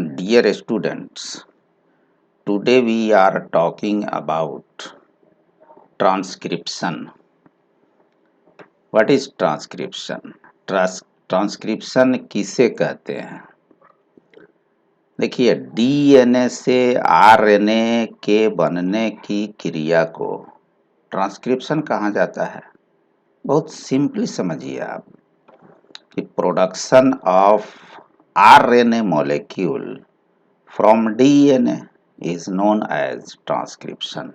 Dear students, today we are talking about transcription. What is transcription? Transcription किसे कहते हैं? देखिए, डीएनए से आरएनए के बनने की क्रिया को ट्रांसक्रिप्शन कहा जाता है। बहुत सिंपली समझिए आप कि production of RNA molecule from DNA is known as transcription.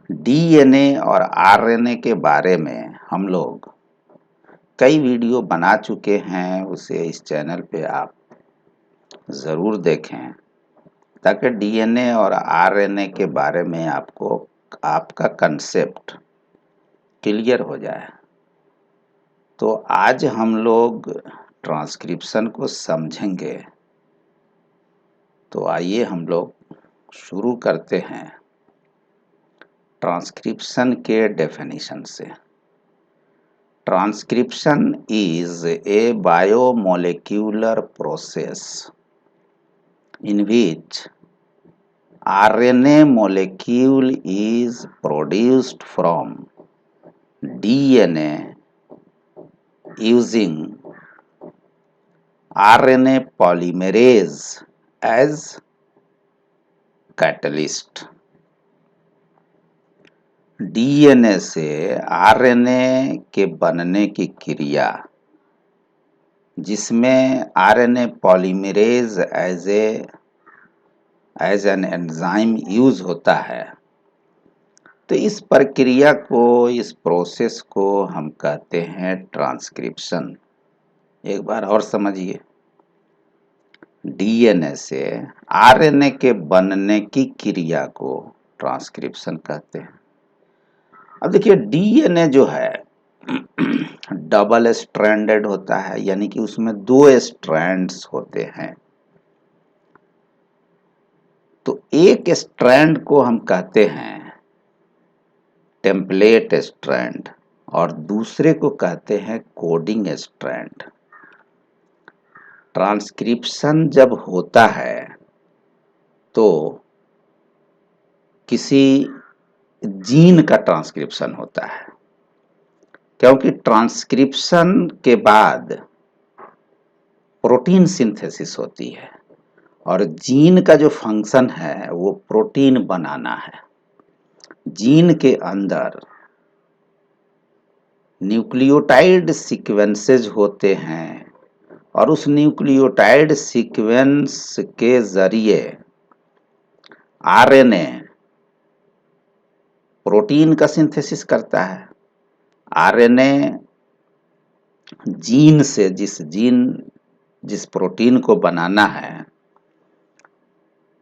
DNA और आरएनए के बारे में हम लोग कई वीडियो बना चुके हैं, उसे इस चैनल पे आप ज़रूर देखें ताकि डीएनए और आरएनए के बारे में आपका कंसेप्ट क्लियर हो जाए। तो आज हम लोग ट्रांसक्रिप्शन को समझेंगे। तो आइए हम लोग शुरू करते हैं ट्रांसक्रिप्शन के डेफिनेशन से। Transcription is a biomolecular process in which RNA molecule is produced from DNA using RNA polymerase as catalyst. DNA से आरएनए के बनने की क्रिया जिसमें RNA polymerase as an enzyme use होता है, तो इस प्रक्रिया को, इस प्रोसेस को हम कहते हैं ट्रांसक्रिप्शन। एक बार और समझिए, डीएनए से आरएनए के बनने की क्रिया को ट्रांसक्रिप्शन कहते हैं। अब देखिए, डीएनए जो है डबल स्ट्रैंडेड होता है, यानी कि उसमें 2 स्ट्रैंड्स होते हैं। तो एक स्ट्रैंड को हम कहते हैं टेम्पलेट स्ट्रैंड और दूसरे को कहते हैं कोडिंग स्ट्रैंड। ट्रांसक्रिप्शन जब होता है तो किसी जीन का ट्रांसक्रिप्शन होता है, क्योंकि ट्रांसक्रिप्शन के बाद प्रोटीन सिंथेसिस होती है और जीन का जो फंक्शन है वो प्रोटीन बनाना है। जीन के अंदर न्यूक्लियोटाइड सीक्वेंसेज होते हैं और उस न्यूक्लियोटाइड सीक्वेंस के जरिए आरएनए प्रोटीन का सिंथेसिस करता है। आरएनए जीन से जिस प्रोटीन को बनाना है,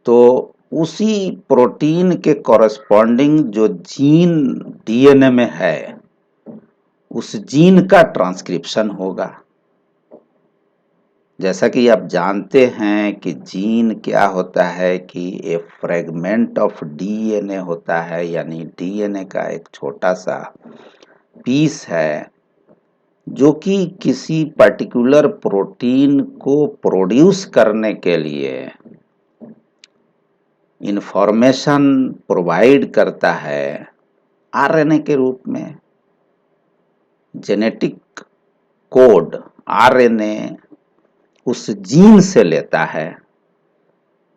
तो उसी प्रोटीन के कॉरस्पॉन्डिंग जो जीन डीएनए में है, उस जीन का ट्रांसक्रिप्शन होगा। जैसा कि आप जानते हैं कि जीन क्या होता है कि ए फ्रेगमेंट ऑफ डीएनए होता है, यानी डीएनए का एक छोटा सा पीस है जो कि किसी पर्टिकुलर प्रोटीन को प्रोड्यूस करने के लिए इंफॉर्मेशन प्रोवाइड करता है आरएनए के रूप में। जेनेटिक कोड आरएनए उस जीन से लेता है,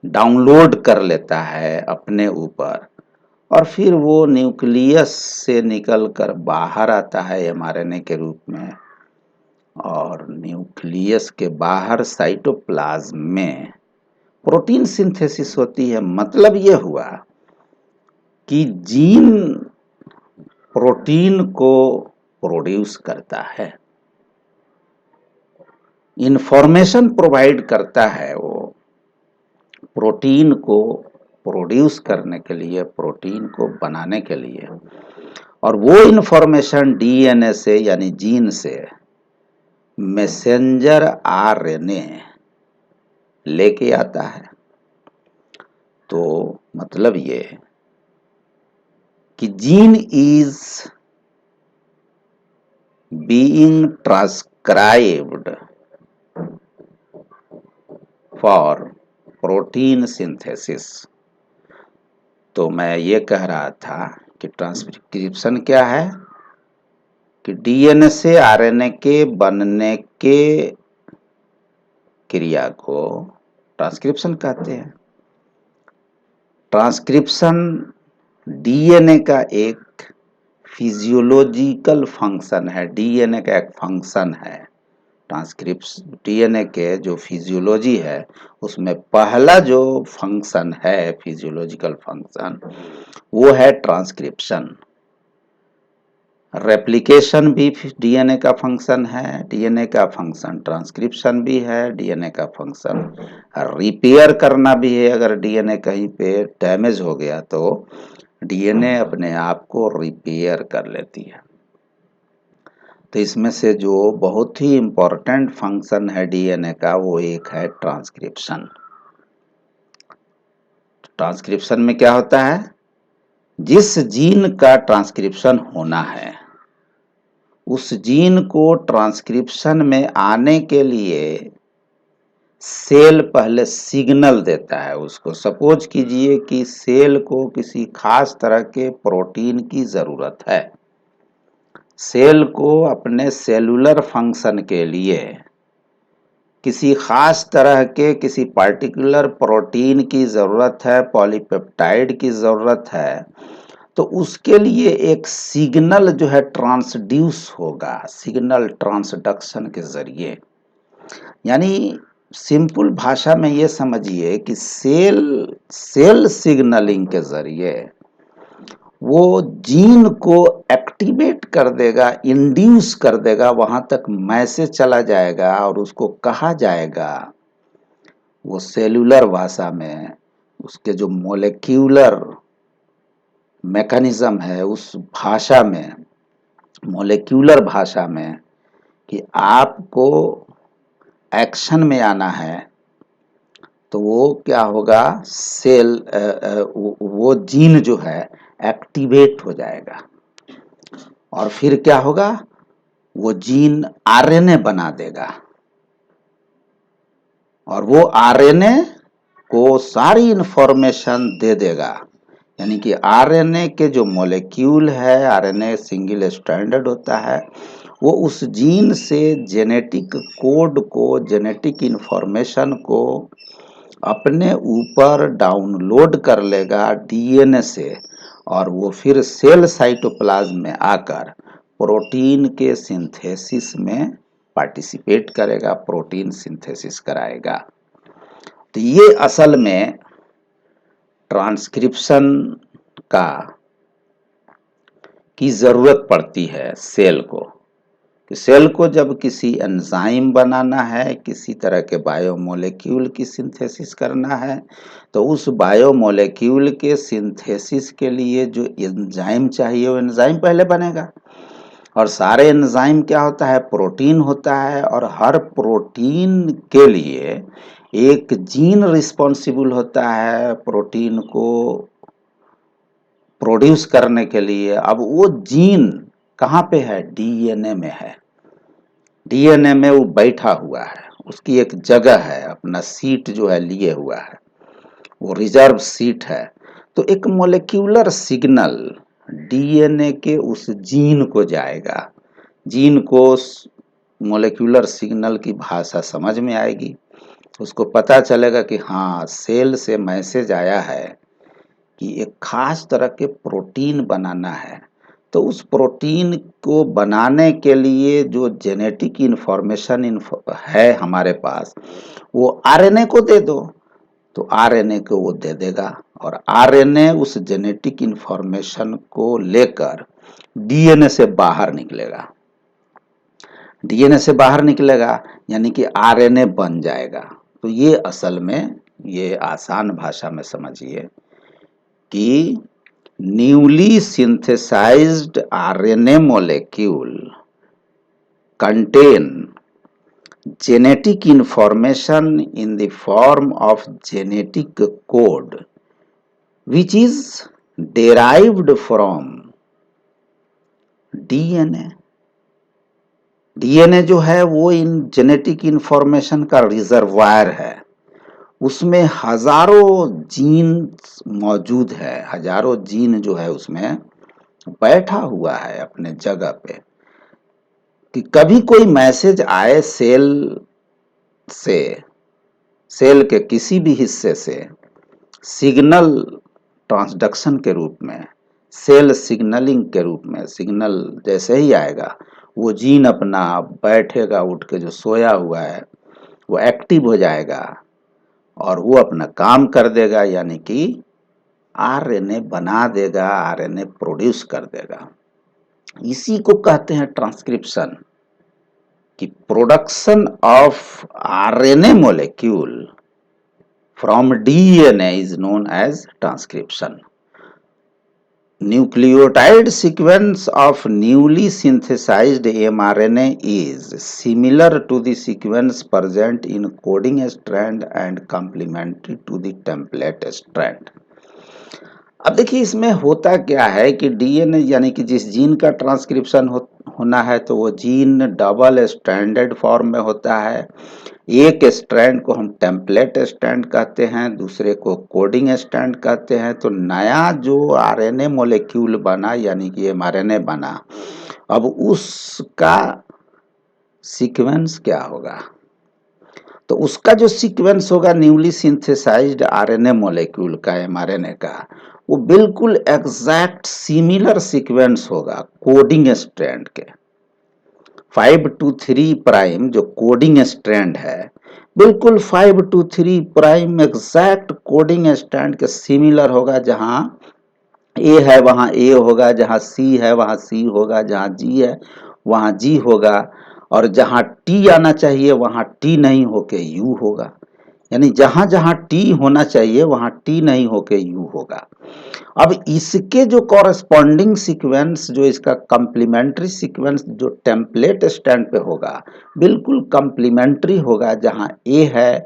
डाउनलोड कर लेता है अपने ऊपर, और फिर वो न्यूक्लियस से निकलकर बाहर आता है एमआरएनए के रूप में, और न्यूक्लियस के बाहर साइटोप्लाज्म में प्रोटीन सिंथेसिस होती है। मतलब ये हुआ कि जीन प्रोटीन को प्रोड्यूस करता है, इंफॉर्मेशन प्रोवाइड करता है वो प्रोटीन को प्रोड्यूस करने के लिए, प्रोटीन को बनाने के लिए, और वो इंफॉर्मेशन डीएनए से यानी जीन से मैसेंजर आरएनए लेके आता है। तो मतलब ये कि gene is being transcribed for protein synthesis. तो मैं ये कह रहा था कि ट्रांसक्रिप्शन क्या है कि डीएनए से आरएनए के बनने के क्रिया को ट्रांसक्रिप्शन कहते हैं। ट्रांसक्रिप्शन डीएनए का एक फिजियोलॉजिकल फंक्शन है, डीएनए का एक फंक्शन है। ट्रांसक्रिप्शन डीएनए के जो फिजियोलॉजी है उसमें पहला जो फंक्शन है, फिजियोलॉजिकल फंक्शन, वो है ट्रांसक्रिप्शन। रेप्लिकेशन भी डीएनए का फंक्शन है, डीएनए का फंक्शन ट्रांसक्रिप्शन भी है, डीएनए का फंक्शन रिपेयर करना भी है। अगर डीएनए कहीं पे डैमेज हो गया तो डीएनए अपने आप को रिपेयर कर लेती है। तो इसमें से जो बहुत ही इम्पोर्टेंट फंक्शन है डीएनए का वो एक है ट्रांसक्रिप्शन। ट्रांसक्रिप्शन में क्या होता है, जिस जीन का ट्रांसक्रिप्शन होना है उस जीन को ट्रांसक्रिप्शन में आने के लिए सेल पहले सिग्नल देता है उसको। सपोज कीजिए कि सेल को किसी खास तरह के प्रोटीन की जरूरत है। सेल को अपने सेलुलर फंक्शन के लिए किसी खास तरह के किसी पार्टिकुलर प्रोटीन की जरूरत है, पॉलीपेप्टाइड की जरूरत है, तो उसके लिए एक सिग्नल जो है ट्रांसड्यूस होगा, सिग्नल ट्रांसडक्शन के जरिए। यानी सिंपल भाषा में ये समझिए कि सेल सिग्नलिंग के जरिए वो जीन को एक्टिवेट कर देगा, इंड्यूस कर देगा, वहां तक मैसेज चला जाएगा और उसको कहा जाएगा, वो सेलुलर भाषा में उसके जो मोलेक्यूलर मैकेनिज्म है उस भाषा में, मोलेक्यूलर भाषा में, कि आपको एक्शन में आना है तो वो क्या होगा, वो जीन जो है एक्टिवेट हो जाएगा और फिर क्या होगा, वो जीन आरएनए बना देगा और वो आरएनए को सारी इंफॉर्मेशन दे देगा। यानी कि आरएनए के जो मॉलिक्यूल है, आरएनए सिंगल स्ट्रैंडेड होता है, वो उस जीन से जेनेटिक कोड को, जेनेटिक इंफॉर्मेशन को अपने ऊपर डाउनलोड कर लेगा डीएनए से और वो फिर सेल साइटोप्लाज्म में आकर प्रोटीन के सिंथेसिस में पार्टिसिपेट करेगा, प्रोटीन सिंथेसिस कराएगा। तो ये असल में ट्रांसक्रिप्शन का की जरूरत पड़ती है सेल को। सेल को जब किसी एंजाइम बनाना है, किसी तरह के बायोमोलेक्यूल की सिंथेसिस करना है, तो उस बायोमोलेक्यूल के सिंथेसिस के लिए जो एंजाइम चाहिए वो एंजाइम पहले बनेगा। और सारे एंजाइम क्या होता है, प्रोटीन होता है, और हर प्रोटीन के लिए एक जीन रिस्पॉन्सिबल होता है प्रोटीन को प्रोड्यूस करने के लिए। अब वो जीन कहाँ पे है, डीएनए में है। डीएनए में वो बैठा हुआ है, उसकी एक जगह है, अपना सीट जो है लिए हुआ है, वो रिजर्व सीट है। तो एक मोलेक्यूलर सिग्नल डीएनए के उस जीन को जाएगा, जीन को मोलेक्यूलर सिग्नल की भाषा समझ में आएगी, उसको पता चलेगा कि हाँ, सेल से मैसेज आया है कि एक खास तरह के प्रोटीन बनाना है। तो उस प्रोटीन को बनाने के लिए जो जेनेटिक इंफॉर्मेशन है हमारे पास, वो आरएनए को दे दो, तो आरएनए को वो दे देगा और आरएनए उस जेनेटिक इंफॉर्मेशन को लेकर डीएनए से बाहर निकलेगा। डीएनए से बाहर निकलेगा यानी कि आरएनए बन जाएगा। तो ये असल में, ये आसान भाषा में समझिए कि newly synthesized RNA molecule contain genetic information in the form of genetic code which is derived from DNA। DNA जो है वो इन जेनेटिक इंफॉर्मेशन का रिजर्वायर है उसमें हजारों जीन मौजूद है, हजारों जीन जो है उसमें बैठा हुआ है अपने जगह पे, कि कभी कोई मैसेज आए से, सेल के किसी भी हिस्से से सिग्नल ट्रांसडक्शन के रूप में, सेल सिग्नलिंग के रूप में, सिग्नल जैसे ही आएगा वो जीन अपना बैठेगा, उठ के जो सोया हुआ है वो एक्टिव हो जाएगा और वो अपना काम कर देगा, यानी कि आरएनए बना देगा, आरएनए प्रोड्यूस कर देगा। इसी को कहते हैं ट्रांसक्रिप्शन, कि production of RNA molecule from DNA is known as transcription. Nucleotide sequence of newly synthesized mRNA is similar to the sequence present in coding strand and complementary to the template strand. अब देखिए इसमें होता क्या है कि DNA यानी कि जिस जीन का ट्रांसक्रिप्शन होना है तो वो जीन डबल स्ट्रैंडेड फॉर्म में होता है। एक स्ट्रैंड को हम टेम्पलेट स्ट्रैंड कहते हैं, दूसरे को कोडिंग स्ट्रैंड कहते हैं। तो नया जो आरएनए मोलेक्यूल बना यानी कि एमआरएनए बना, अब उसका सीक्वेंस क्या होगा? तो उसका जो सीक्वेंस होगा न्यूली सिंथेसाइज्ड आरएनए मोलेक्यूल का, एमआरएनए का, वो बिल्कुल एग्जैक्ट सिमिलर सीक्वेंस होगा कोडिंग स्ट्रैंड के। 5 to 3 प्राइम जो कोडिंग स्ट्रैंड है, बिल्कुल 5 to 3 prime exact coding strand के सिमिलर होगा। जहां ए है वहां ए होगा, जहां सी है वहां सी होगा, जहां जी है वहां जी होगा, और जहां टी आना चाहिए वहां टी नहीं होके यू होगा। यानी जहां जहां टी होना चाहिए वहां टी नहीं होके यू होगा। अब इसके जो कॉरेस्पॉन्डिंग सीक्वेंस, जो इसका कंप्लीमेंट्री सीक्वेंस जो टेम्पलेट स्टैंड पे होगा, बिल्कुल कंप्लीमेंट्री होगा। जहां ए है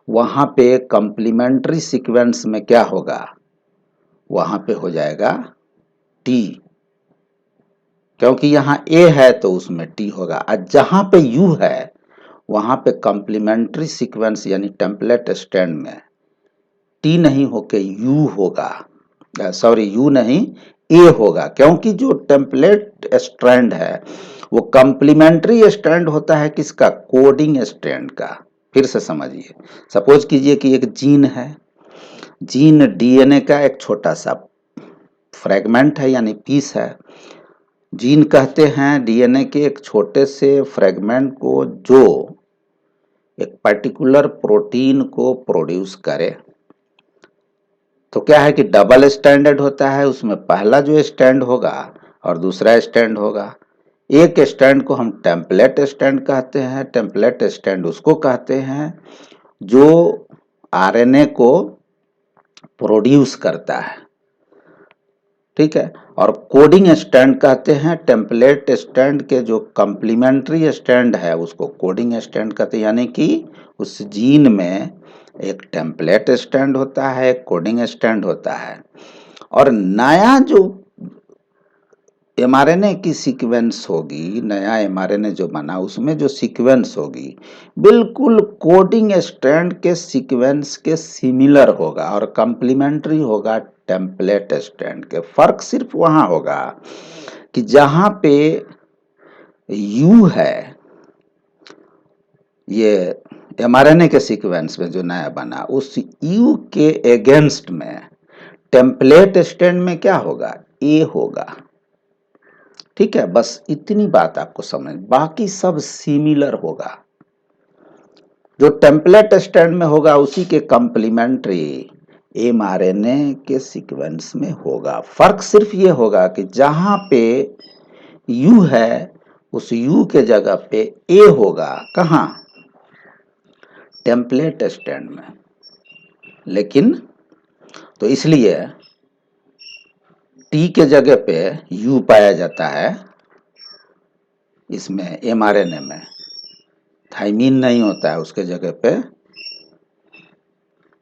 वहां पे कंप्लीमेंट्री सीक्वेंस में क्या होगा? वहां पे हो जाएगा टी, क्योंकि यहाँ ए है तो उसमें टी होगा। और जहां पे यू है वहां पे कंप्लीमेंट्री सीक्वेंस यानी टेम्पलेट स्टैंड में टी नहीं होके यू होगा, सॉरी यू नहीं ए होगा, क्योंकि जो टेम्पलेट स्ट्रैंड है वो कंप्लीमेंट्री स्ट्रैंड होता है किसका? कोडिंग स्ट्रैंड का। फिर से समझिए, सपोज कीजिए कि एक जीन है, जीन डीएनए का एक छोटा सा फ्रेगमेंट है यानी पीस है। जीन कहते हैं डीएनए के एक छोटे से फ्रेगमेंट को जो एक पर्टिकुलर प्रोटीन को प्रोड्यूस करे। तो क्या है कि डबल स्टैंडर्ड होता है, उसमें पहला जो स्टैंड होगा और दूसरा स्टैंड होगा। एक स्टैंड को हम टेम्पलेट स्टैंड कहते हैं। टेम्पलेट स्टैंड उसको कहते हैं जो आरएनए को प्रोड्यूस करता है, ठीक है। और कोडिंग स्टैंड कहते हैं टेम्पलेट स्टैंड के जो कंप्लीमेंट्री स्टैंड है उसको कोडिंग स्टैंड कहते हैं। यानी कि उस जीन में एक टेम्पलेट स्टैंड होता है, एक कोडिंग स्टैंड होता है, और नया जो एमआरएनए की सीक्वेंस होगी, नया एमआरएनए जो बना उसमें जो सीक्वेंस होगी बिल्कुल कोडिंग स्ट्रैंड के सीक्वेंस के सिमिलर होगा और कंप्लीमेंट्री होगा टेम्पलेट स्ट्रैंड के। फर्क सिर्फ वहां होगा कि जहां पे यू है, ये एमआरएनए के सीक्वेंस में जो नया बना, उस यू के अगेंस्ट में टेम्पलेट स्ट्रैंड में क्या होगा? ए होगा, ठीक है। बस इतनी बात आपको समझ, बाकी सब सिमिलर होगा। जो टेम्पलेट स्टैंड में होगा उसी के कंप्लीमेंट्री एमआरएनए के सीक्वेंस में होगा। फर्क सिर्फ ये होगा कि जहां पे यू है उस यू के जगह पे ए होगा। कहां? टेम्पलेट स्टैंड में। लेकिन तो इसलिए टी के जगह पे यू पाया जाता है इसमें एमआरएनए में, थाइमीन नहीं होता है, उसके जगह पे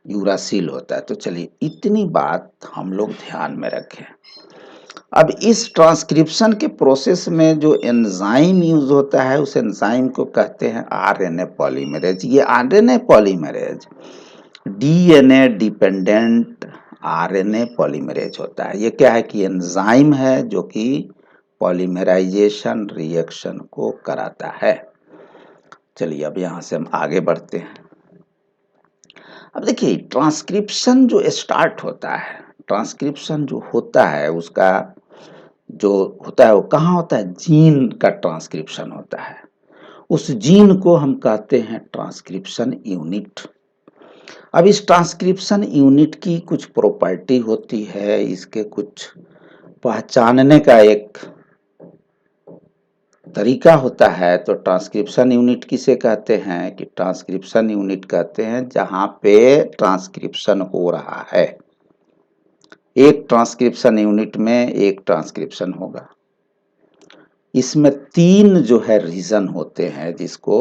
यूरासिल होता है। तो चलिए इतनी बात हम लोग ध्यान में रखें। अब इस ट्रांसक्रिप्शन के प्रोसेस में जो एंजाइम यूज होता है उस एंजाइम को कहते हैं आरएनए पॉलीमरेज। ये RNA polymerase DNA dependent RNA polymerase होता है। ये क्या है कि एंजाइम है जो कि पॉलीमराइजेशन रिएक्शन को कराता है। चलिए अब यहाँ से हम आगे बढ़ते हैं। अब देखिए ट्रांसक्रिप्शन जो स्टार्ट होता है, ट्रांसक्रिप्शन जो होता है उसका जो होता है वो कहाँ होता है? जीन का ट्रांसक्रिप्शन होता है। उस जीन को हम कहते हैं ट्रांसक्रिप्शन यूनिट। अब इस ट्रांसक्रिप्शन यूनिट की कुछ प्रॉपर्टी होती है, इसके कुछ पहचानने का एक तरीका होता है। तो ट्रांसक्रिप्शन यूनिट किसे कहते हैं? कि ट्रांसक्रिप्शन यूनिट कहते हैं जहां पे ट्रांसक्रिप्शन हो रहा है। एक ट्रांसक्रिप्शन यूनिट में एक ट्रांसक्रिप्शन होगा। इसमें 3 जो है रीजन होते हैं, जिसको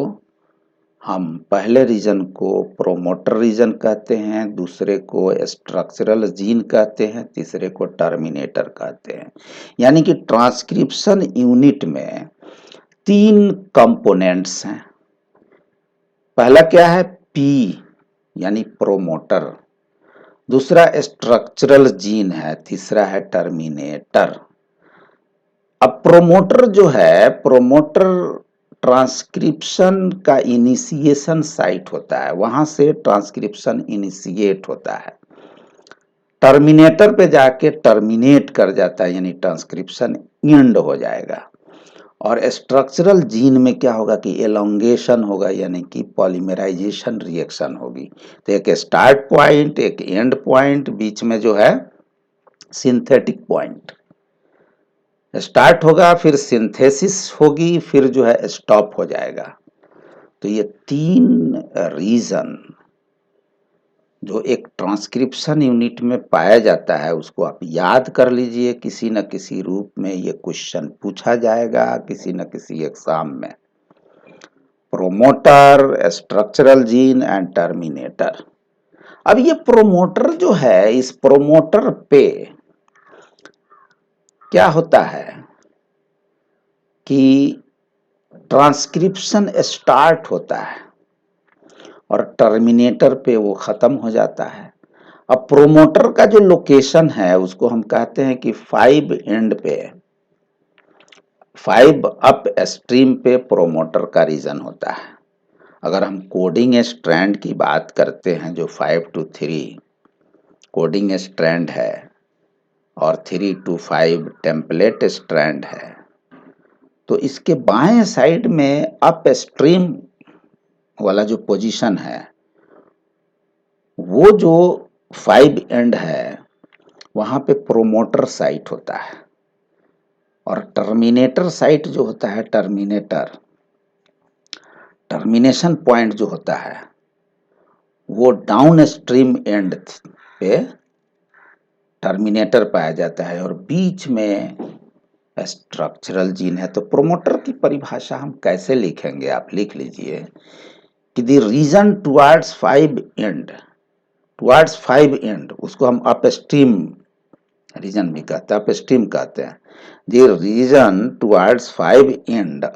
हम पहले रीजन को प्रोमोटर रीजन कहते हैं, दूसरे को स्ट्रक्चरल जीन कहते हैं, तीसरे को टर्मिनेटर कहते हैं। यानी कि ट्रांसक्रिप्शन यूनिट में 3 कंपोनेंट्स हैं। पहला क्या है? पी यानी प्रोमोटर, दूसरा स्ट्रक्चरल जीन है, तीसरा है टर्मिनेटर। अब प्रोमोटर जो है, प्रोमोटर ट्रांसक्रिप्शन का इनिशिएशन साइट होता है, वहां से ट्रांसक्रिप्शन इनिशिएट होता है। टर्मिनेटर पे जाके टर्मिनेट कर जाता है, यानी ट्रांसक्रिप्शन एंड हो जाएगा। और स्ट्रक्चरल जीन में क्या होगा कि एलोंगेशन होगा, यानी कि पॉलीमराइजेशन रिएक्शन होगी। तो एक स्टार्ट पॉइंट, एक एंड पॉइंट, बीच में जो है सिंथेटिक पॉइंट। स्टार्ट होगा, फिर सिंथेसिस होगी, फिर जो है स्टॉप हो जाएगा। तो ये 3 रीजन जो एक ट्रांसक्रिप्शन यूनिट में पाया जाता है, उसको आप याद कर लीजिए। किसी न किसी रूप में ये क्वेश्चन पूछा जाएगा किसी न किसी एग्जाम में। Promoter, structural gene and terminator. अब ये प्रोमोटर जो है, इस प्रोमोटर पे क्या होता है कि ट्रांसक्रिप्शन स्टार्ट होता है और टर्मिनेटर पे वो खत्म हो जाता है। अब प्रोमोटर का जो लोकेशन है उसको हम कहते हैं कि 5 एंड पे, 5 अप स्ट्रीम पे प्रोमोटर का रीजन होता है। अगर हम कोडिंग स्ट्रैंड की बात करते हैं, जो 5 to 3 कोडिंग स्ट्रैंड है और 3 to 5 टेम्पलेट स्ट्रैंड है, तो इसके बाएं साइड में अप स्ट्रीम वाला जो पोजीशन है, वो जो 5 एंड है वहां पे प्रोमोटर साइट होता है। और टर्मिनेटर साइट जो होता है, टर्मिनेटर टर्मिनेशन पॉइंट जो होता है, वो डाउन स्ट्रीम एंड पे टर्मिनेटर पाया जाता है और बीच में स्ट्रक्चरल जीन है। तो प्रोमोटर की परिभाषा हम कैसे लिखेंगे? आप लिख लीजिए कि the region towards 5 end, towards 5 end उसको हम अपस्ट्रीम रीजन भी कहते हैं, अपस्ट्रीम कहते हैं। The region towards 5 end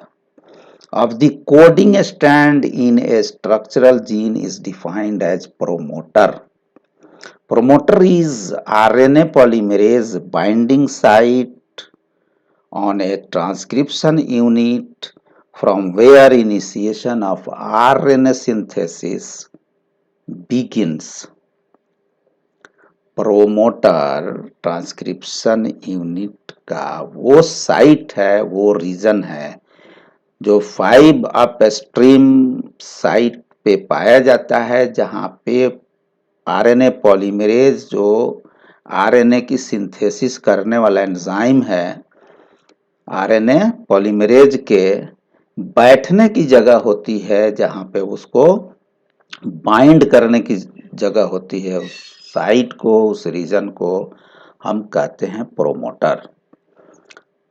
of the coding strand in a structural gene is defined as promoter. Promoter is RNA polymerase binding site on a transcription unit from where initiation of RNA synthesis begins. Promoter transcription unit का वो site है, वो reason है जो 5 up stream site पे पाया जाता है, जहां पे आरएनए पॉलीमरेज जो आरएनए की सिंथेसिस करने वाला एंजाइम है, आरएनए पॉलीमरेज के बैठने की जगह होती है, जहां पे उसको बाइंड करने की जगह होती है। उस साइट को, उस रीजन को हम कहते हैं प्रोमोटर।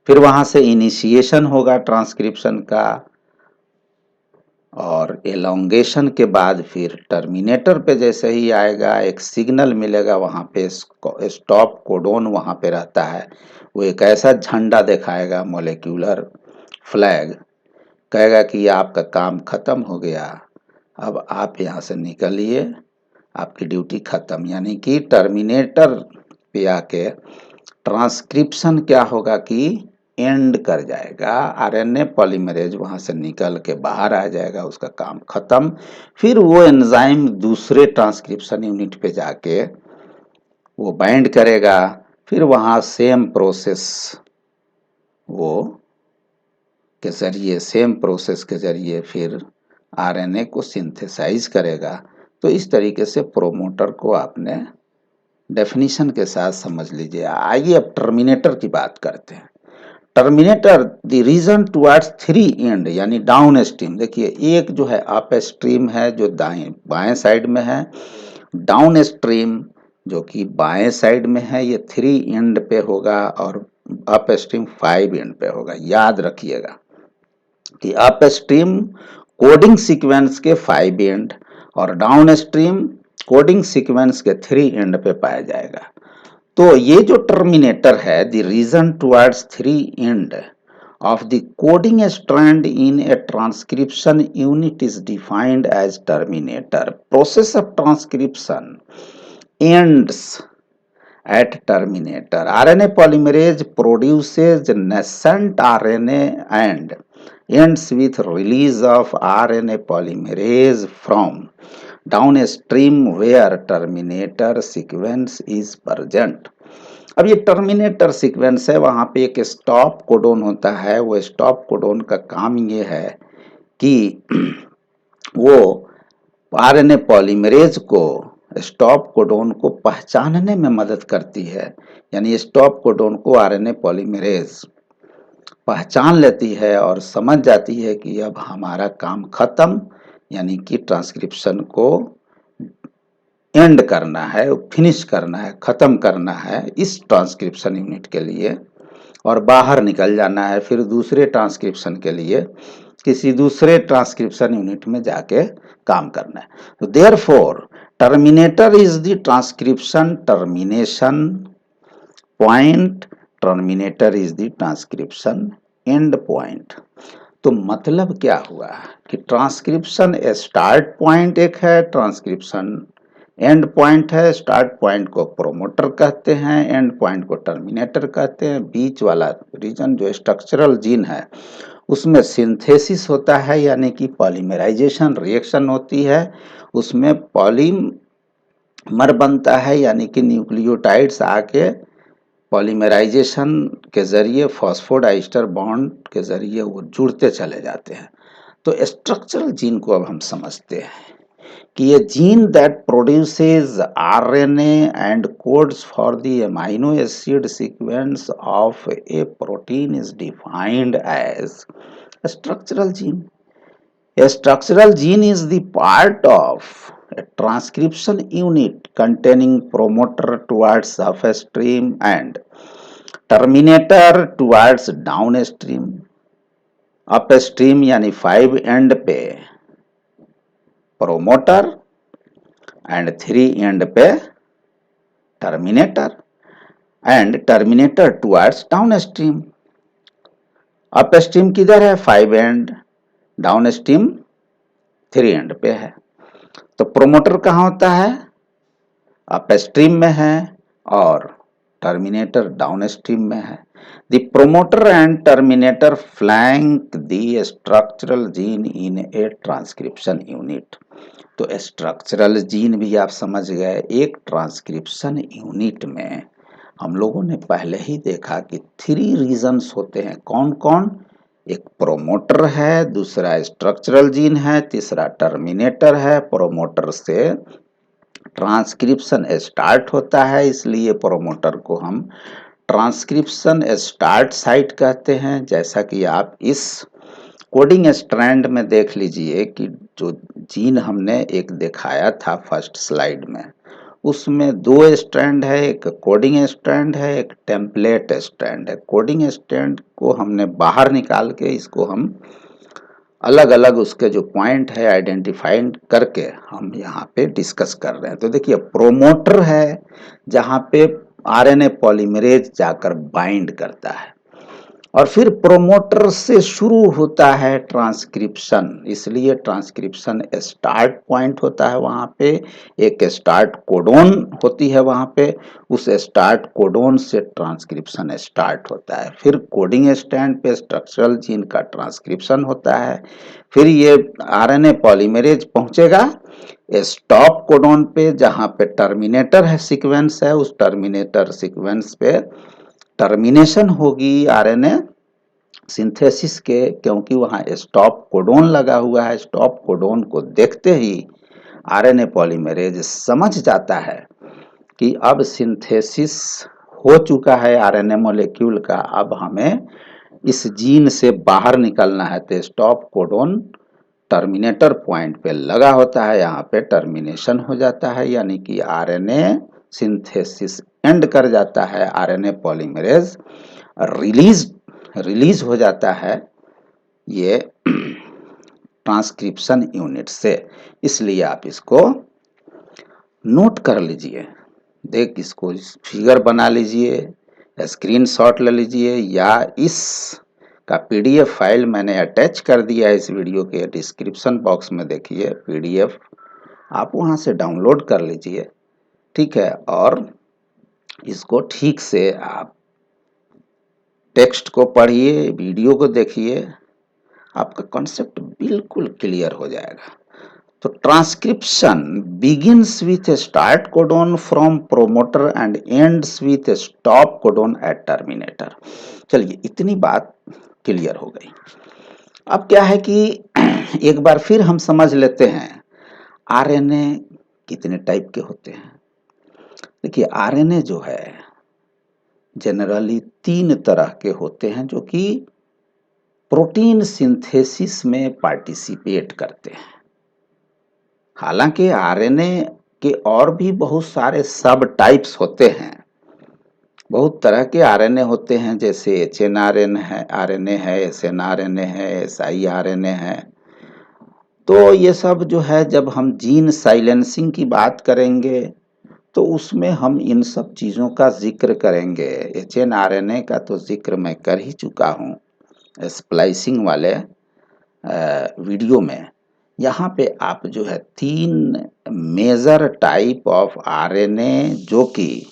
फिर वहां से इनिशिएशन होगा ट्रांसक्रिप्शन का और एलोंगेशन के बाद फिर टर्मिनेटर पे जैसे ही आएगा, एक सिग्नल मिलेगा, वहां पे स्टॉप कोडोन वहां पे रहता है। वो एक ऐसा झंडा दिखाएगा, मॉलिक्यूलर फ्लैग, कहेगा कि आपका काम खत्म हो गया, अब आप यहाँ से निकलिए, आपकी ड्यूटी खत्म, यानी कि टर्मिनेटर पे आके ट्रांसक्रिप्शन क्या होगा कि एंड कर जाएगा। आरएनए पॉलीमरेज वहां से निकल के बाहर आ जाएगा, उसका काम खत्म। फिर वो एंजाइम दूसरे ट्रांसक्रिप्शन यूनिट पे जाके वो बाइंड करेगा, फिर वहां सेम प्रोसेस वो के जरिए सेम प्रोसेस के जरिए फिर आरएनए को सिंथेसाइज करेगा। तो इस तरीके से प्रोमोटर को आपने डेफिनेशन के साथ समझ लीजिए। आइए अब टर्मिनेटर की बात करते हैं। Terminator the region towards three end यानी डाउन स्ट्रीम। देखिए, एक जो है अप स्ट्रीम है जो दाएं बाएं साइड में है, डाउन स्ट्रीम जो कि बाएं साइड में है ये थ्री एंड पे होगा और अप स्ट्रीम फाइव एंड पे होगा। याद रखिएगा कि अप स्ट्रीम कोडिंग सीक्वेंस के फाइव एंड और डाउन स्ट्रीम कोडिंग सीक्वेंस के थ्री एंड पे पाया जाएगा। तो ये जो टर्मिनेटर है the region towards three end of the coding strand in a transcription unit is defined as terminator. Process of transcription ends at terminator. RNA polymerase produces nascent RNA and ends with release of RNA polymerase from downstream where terminator sequence is present. अब ये terminator sequence है, वहां पे एक stop codon होता है। वो stop codon का काम ये है कि वो आरएनए पॉलीमरेज को स्टॉप कोडोन को पहचानने में मदद करती है। यानी स्टॉप कोडोन को आरएनए पॉलीमरेज पहचान लेती है और समझ जाती है कि अब हमारा काम खत्म, यानी कि ट्रांसक्रिप्शन को एंड करना है, फिनिश करना है, खत्म करना है इस ट्रांसक्रिप्शन यूनिट के लिए और बाहर निकल जाना है फिर दूसरे ट्रांसक्रिप्शन के लिए किसी दूसरे ट्रांसक्रिप्शन यूनिट में जाके काम करना है। तो therefore terminator is the transcription termination point, terminator is the transcription and point. तो मतलब क्या हुआ कि ट्रांसक्रिप्शन स्टार्ट पॉइंट एक है, ट्रांसक्रिप्शन एंड पॉइंट है। स्टार्ट पॉइंट को प्रोमोटर कहते हैं, एंड पॉइंट को टर्मिनेटर कहते हैं। बीच वाला रीजन जो स्ट्रक्चरल जीन है उसमें सिंथेसिस होता है, यानी कि पॉलीमराइजेशन रिएक्शन होती है, उसमें पॉलीमर बनता है, यानी कि न्यूक्लियोटाइड्स आके पॉलीमराइजेशन के जरिए फॉस्फोडाइस्टर बॉन्ड के जरिए वो जुड़ते चले जाते हैं। तो स्ट्रक्चरल जीन को अब हम समझते हैं कि ये gene that produces RNA and codes for the amino acid sequence of a protein is defined as structural gene. A structural gene is the part of a transcription unit containing promoter towards upstream and terminator towards downstream. Upstream यानी 5 and पे promoter and 3 and पे terminator and terminator towards downstream. Upstream किधर है? 5 and, downstream 3 and पे है। तो promoter कहाँ होता है? अपस्ट्रीम में है और टर्मिनेटर डाउनस्ट्रीम में है। The promoter and terminator flank the structural gene in A transcription unit. तो स्ट्रक्चरल जीन भी आप समझ गए। एक ट्रांसक्रिप्शन यूनिट में हम लोगों ने पहले ही देखा कि 3 रीजन्स होते हैं। कौन कौन? एक प्रोमोटर है, दूसरा स्ट्रक्चरल जीन है, तीसरा टर्मिनेटर है। प्रोमोटर से ट्रांसक्रिप्शन स्टार्ट होता है, इसलिए प्रोमोटर को हम ट्रांसक्रिप्शन स्टार्ट साइट कहते हैं। जैसा कि आप इस कोडिंग स्ट्रैंड में देख लीजिए कि जो जीन हमने एक दिखाया था फर्स्ट स्लाइड में, उसमें 2 स्ट्रैंड है, एक कोडिंग स्ट्रैंड है, एक टेम्पलेट स्ट्रैंड है। कोडिंग स्ट्रैंड को हमने बाहर निकाल के इसको हम अलग अलग उसके जो पॉइंट है आइडेंटिफाइड करके हम यहाँ पे डिस्कस कर रहे हैं। तो देखिए, प्रोमोटर है जहाँ पे आरएनए पॉलीमरेज जाकर बाइंड करता है। और फिर प्रोमोटर से शुरू होता है ट्रांसक्रिप्शन, इसलिए ट्रांसक्रिप्शन स्टार्ट पॉइंट होता है वहाँ पे, एक स्टार्ट कोडोन होती है वहाँ पे, उस स्टार्ट कोडोन से ट्रांसक्रिप्शन स्टार्ट होता है, फिर कोडिंग स्टैंड पे स्ट्रक्चरल जीन का ट्रांसक्रिप्शन होता है, फिर ये आरएनए पॉलीमरेज पहुंचेगा स्टॉप कोडोन पे जहाँ पे टर्मिनेटर है सीक्वेंस है, उस टर्मिनेटर सीक्वेंस पे टर्मिनेशन होगी आरएनए सिंथेसिस के, क्योंकि वहां स्टॉप कोडोन लगा हुआ है। स्टॉप कोडोन को देखते ही आरएनए पॉलीमरेज समझ जाता है कि अब सिंथेसिस हो चुका है आरएनए मॉलिक्यूल का, अब हमें इस जीन से बाहर निकलना है। तो स्टॉप कोडोन टर्मिनेटर पॉइंट पे लगा होता है, यहाँ पे टर्मिनेशन हो जाता है, यानी कि आरएनए सिंथेसिस एंड कर जाता है, आरएनए पॉलीमरेज रिलीज रिलीज हो जाता है ये ट्रांसक्रिप्शन यूनिट से। इसलिए आप इसको नोट कर लीजिए, देख इसको फिगर बना लीजिए, स्क्रीनशॉट ले लीजिए, या इस का पीडीएफ फाइल मैंने अटैच कर दिया है इस वीडियो के डिस्क्रिप्शन बॉक्स में, देखिए पीडीएफ आप वहां से डाउनलोड कर लीजिए, ठीक है। और इसको ठीक से आप टेक्स्ट को पढ़िए, वीडियो को देखिए, आपका कॉन्सेप्ट बिल्कुल क्लियर हो जाएगा। तो transcription begins with a start codon from promoter and ends with a stop codon at terminator. चलिए इतनी बात क्लियर हो गई। अब क्या है कि एक बार फिर हम समझ लेते हैं आरएनए कितने टाइप के होते हैं। देखिए आरएनए जो है जनरली 3 तरह के होते हैं जो कि प्रोटीन सिंथेसिस में पार्टिसिपेट करते हैं। हालांकि आरएनए के और भी बहुत सारे सब टाइप्स होते हैं, बहुत तरह के आरएनए होते हैं, जैसे एचएनआरएन है, आरएनए है, एसएनआरएनए है, एसआईआरएनए है। तो ये सब जो है जब हम जीन साइलेंसिंग की बात करेंगे तो उसमें हम इन सब चीज़ों का जिक्र करेंगे। एचएनआरएनए का तो जिक्र मैं कर ही चुका हूँ स्प्लाइसिंग वाले वीडियो में। यहाँ पे आप जो है 3 मेजर टाइप ऑफ आरएनए जो कि